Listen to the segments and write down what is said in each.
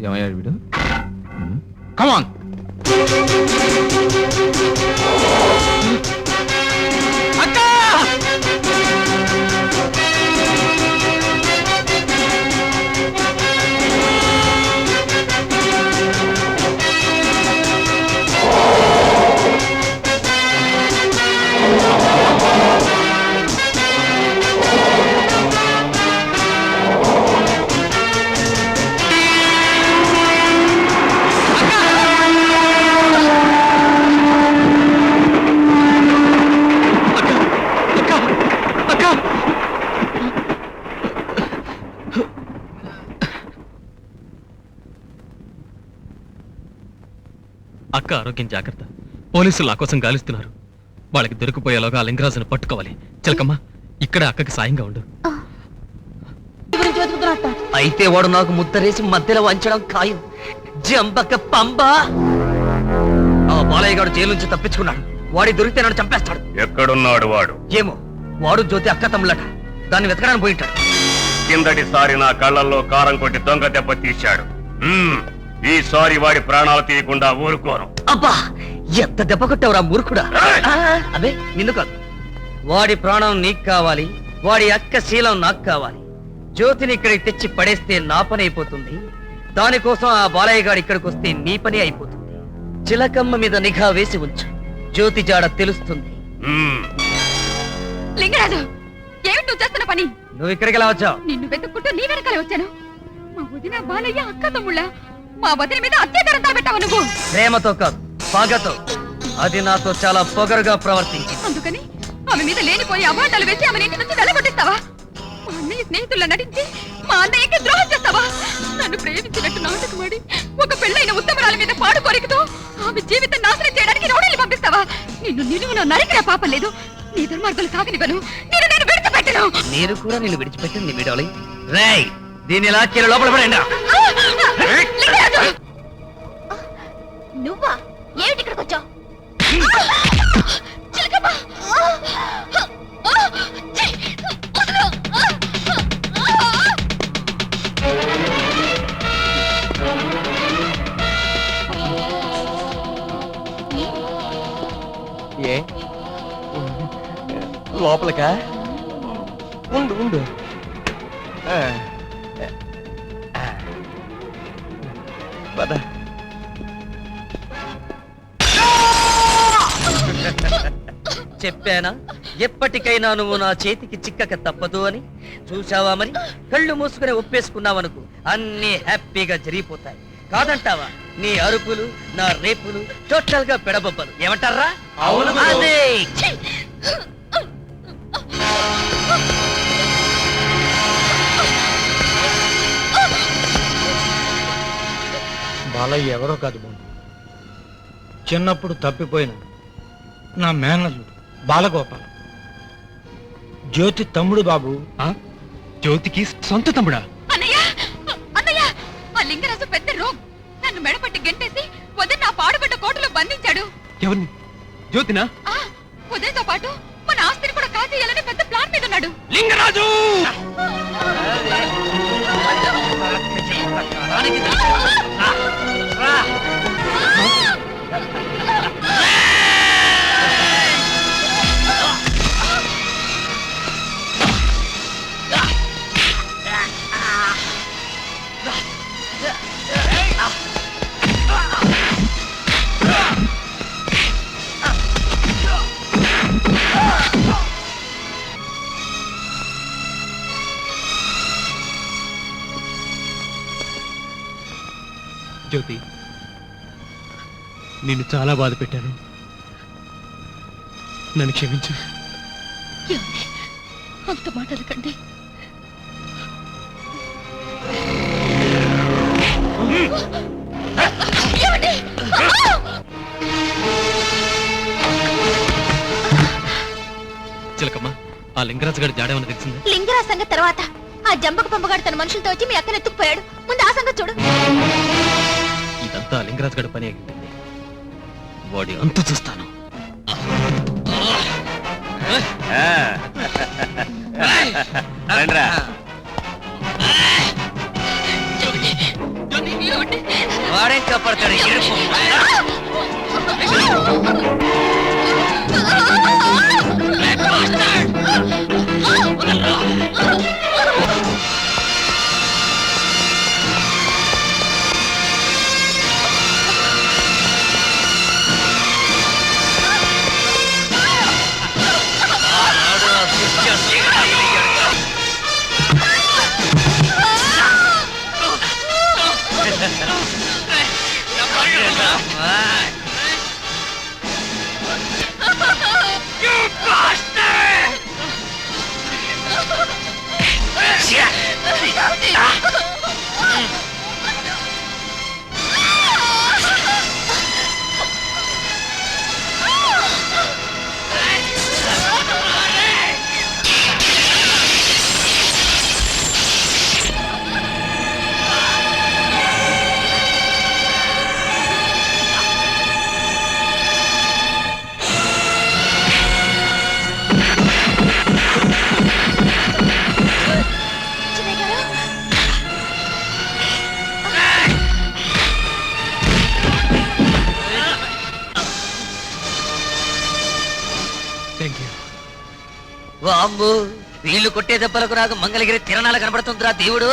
ఏమయ్యాడు వీడు? కమాన్. అక్క ఆరోగ్యం జాగ్రత్త. పోలీసులు నా కోసం గాలిస్తున్నారు. వాళ్ళకి దొరికిపోయేలాగా ఆ లింగరాజును పట్టుకోవాలి. చిలకమ్మ, ఇక్కడ అక్కకి సాయంగా ఉండు. అయితే వాడు నాకు ముద్దరేసి మధ్యలో వంచడం ఖాయం. జంబక పంబ. ఆ బాలయ్య గారు జైలు నుంచి తప్పించుకున్నాడు. వాడి దొరికితే నన్ను చంపేస్తాడు. ఎక్కడున్నాడు వాడు? ఏమో. వాడు జ్యోతి అక్క తమ్ములట. దాన్ని వెతకడానికి పోయింటాడు. కిందటిసారి నా కళ్ళల్లో కారం కొట్టి దొంగ దెబ్బ తీశాడు. ఈసారి వాడి ప్రాణాలు తీయకుండా ఊరుకోను. అబ్బా, ఎంత దెబ్బ కొట్టావురా మూర్ఖుడా. అదే నిన్ను కాదు. వాడి ప్రాణం నీకు కావాలి. వాడి అక్క శీలం నాకు కావాలి. జ్యోతిని ఇక్కడికి తెచ్చి పడేస్తే నా పని అయిపోతుంది. దానికోసం ఆ బాలయ్య గారు ఇక్కడికి వస్తే నీ పని అయిపోతుంది. చిలకమ్మ మీద నిఘా వేసి ఉంచు. జ్యోతి జాడ తెలుస్తుంది. లింగరాజు, ఏమిటి నువ్వు చేస్తున్న పని? నువ్వు ఇక్కడికి ఎలా వచ్చావు? నిన్ను వెతుక్కుంటూ నీ వెనకాలే వచ్చాను. మా వదిన బాలయ్య అక్క తమ్ముళ్ళ మా వదిన మీద అత్యాచారం పెట్టావు నువ్వు. ప్రేమతో కాదు, పగతో. అది నాతో చాలా పొగరుగా ప్రవర్తించి. అందుకని ఆమె మీద లేనిపోయి అబాండాలు వేసి ఆమె ఇంటి నుంచి వెళ్ళగొట్టిస్తావా? మా అన్నయ్య స్నేహితుల్లో నటించి మా అన్నయ్యకి ద్రోహం చేస్తావా? నన్ను ప్రేమించినట్టు నాటకమాడి ఒక పెళ్ళైన ఉత్తమరాల మీద పాడు కోరికతో ఆమె జీవితం నాశనం చేయడానికి రౌడీలు పంపిస్తావా? నిన్ను నిలువున నరికిన పాపం లేదు. నీ దుర్మార్గులు సాగనివ్వను. నేను విడిచిపెట్టను. నేను కూడా నిన్ను విడిచిపెట్టింది మీ డార్లింగ్. రేయ్, దీన్ని ఇలా కీల లోపల పడండి. నువ్వా? ఏమిటి ఇక్కడికి వచ్చావు? ఏ లోపలకా? ఉండు ఉండు. పద. చెప్పానా ఎప్పటికైనా నువ్వు నా చేతికి చిక్కక తప్పదు అని? చూశావా మరి? కళ్ళు మూసుకుని ఒప్పేసుకున్నావనుకో అన్నీ హ్యాపీగా జరిగిపోతాయి. కాదంటావా? నీ అరుపులు, నా రేపులు టోటల్ గా పెడబొబ్బలు. ఏమంటారా? అదే. బాలయ్య ఎవరో కాదు బాబు, చిన్నప్పుడు తప్పిపోయిన నా మేనల్లుడు బాలగోపాల్. జ్యోతి తమ్ముడు బాబు. జ్యోతికి సొంత తమ్ముడా? అన్నయ్య, అన్నయ్య, ఆ లింగరాజు పెద్ద రోగ్. నన్ను మెడపట్టి గెంటేసి వదిన నా పాడుబడ్డ కోటలో బంధించాడు. ఎవరిని? జ్యోతినా? ఉదయంతో పాటు మన ఆస్తిని కూడా కాజేయాలని పెద్ద ప్లాన్ మీద ఉన్నాడు. లింగరాజు! జ్యోతి, నిన్ను చాలా బాధ పెట్టాను. నన్ను క్షమించు. అంత మాటలకండి. చిలకమ్మ, ఆ లింగరాజు గారి జాడేమని తెలిసింది? లింగరాజ్ సంగతి తర్వాత. ఆ జంబకు పంపగాడు తన మనుషులతో వచ్చి మీ అక్కని ఎత్తుకుపోయాడు. ముందు ఆ సంగతి చూడు. ఇదంతా లింగరాజు గారి పని అయింది. వాడి అంతు చూస్తాను. రండ్రా. వాడేం కాపాడతాడు ఏడుపు. Thank you. వామ్మో వీళ్ళు కొట్టే దెబ్బలకు నాకు మంగళగిరి తిరణాలు కనబడుతుందిరా దేవుడు.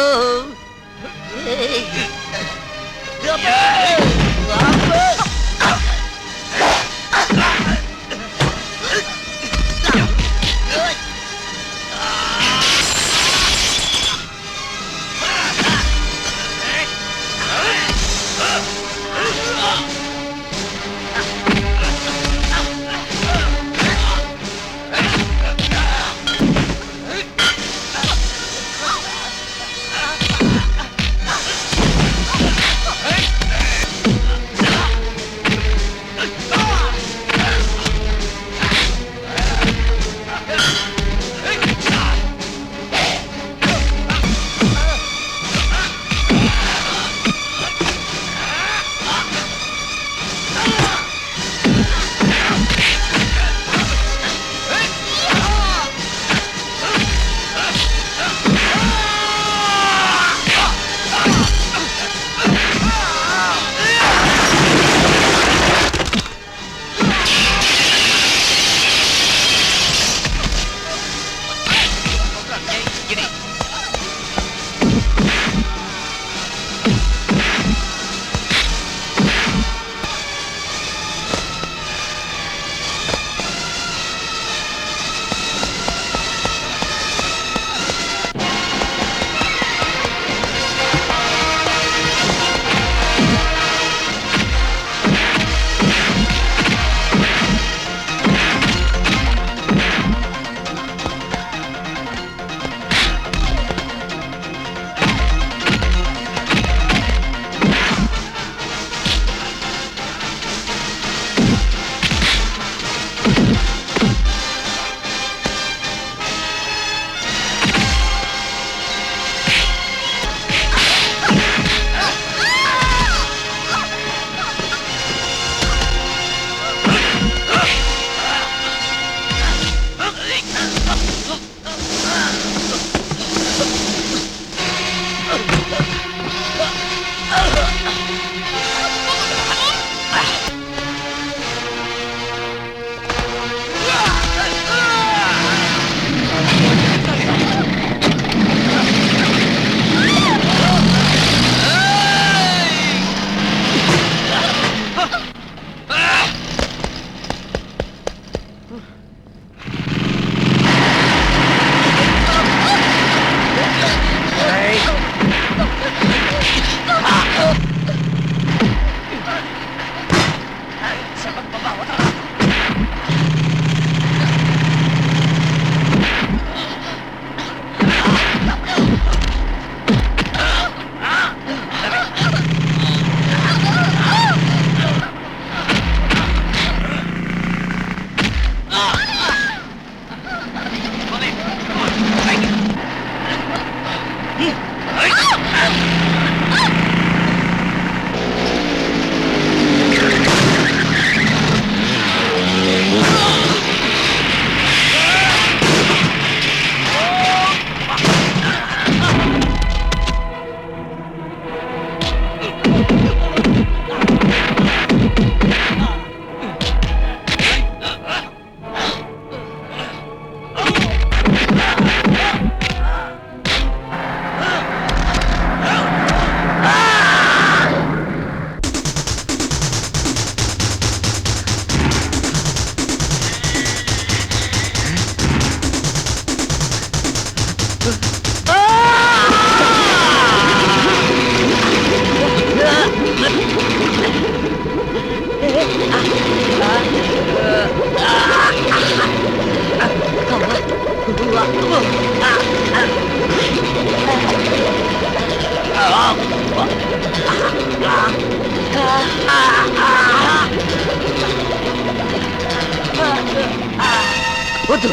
వద్దు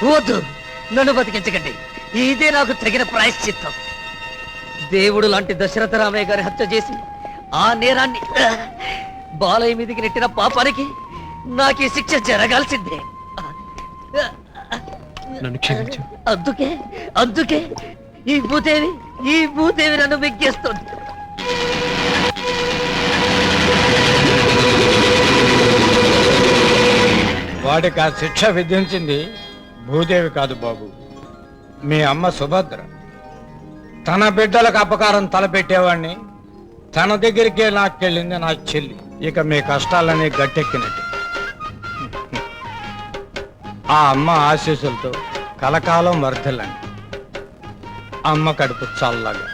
వద్దు, నన్ను బతికించకండి. ఇదే నాకు తగిన ప్రాయశ్చిత్తం. దేవుడు లాంటి దశరథ రామయ్య గారి హత్య చేసి ఆ నేరాన్ని బాలయ్య మీదకి నెట్టిన పాపానికి నాకు ఈ శిక్ష జరగాల్సిందే. నన్ను క్షమించు. అందుకే అందుకే ఈ భూదేవి నన్ను మిగ్గేస్తుంది. వాడికి ఆ శిక్ష విధించింది భూదేవి కాదు బాబు, మీ అమ్మ సుభద్ర. తన బిడ్డలకు అపకారం తలపెట్టేవాడిని తన దగ్గరికే లాక్కెళ్ళింది నా చెల్లి. ఇక మీ కష్టాలన్నీ గట్టెక్కినట్టు. ఆ అమ్మ ఆశీస్సులతో కలకాలం వర్ధిల్లండి. అమ్మ కడుపు చల్లగా.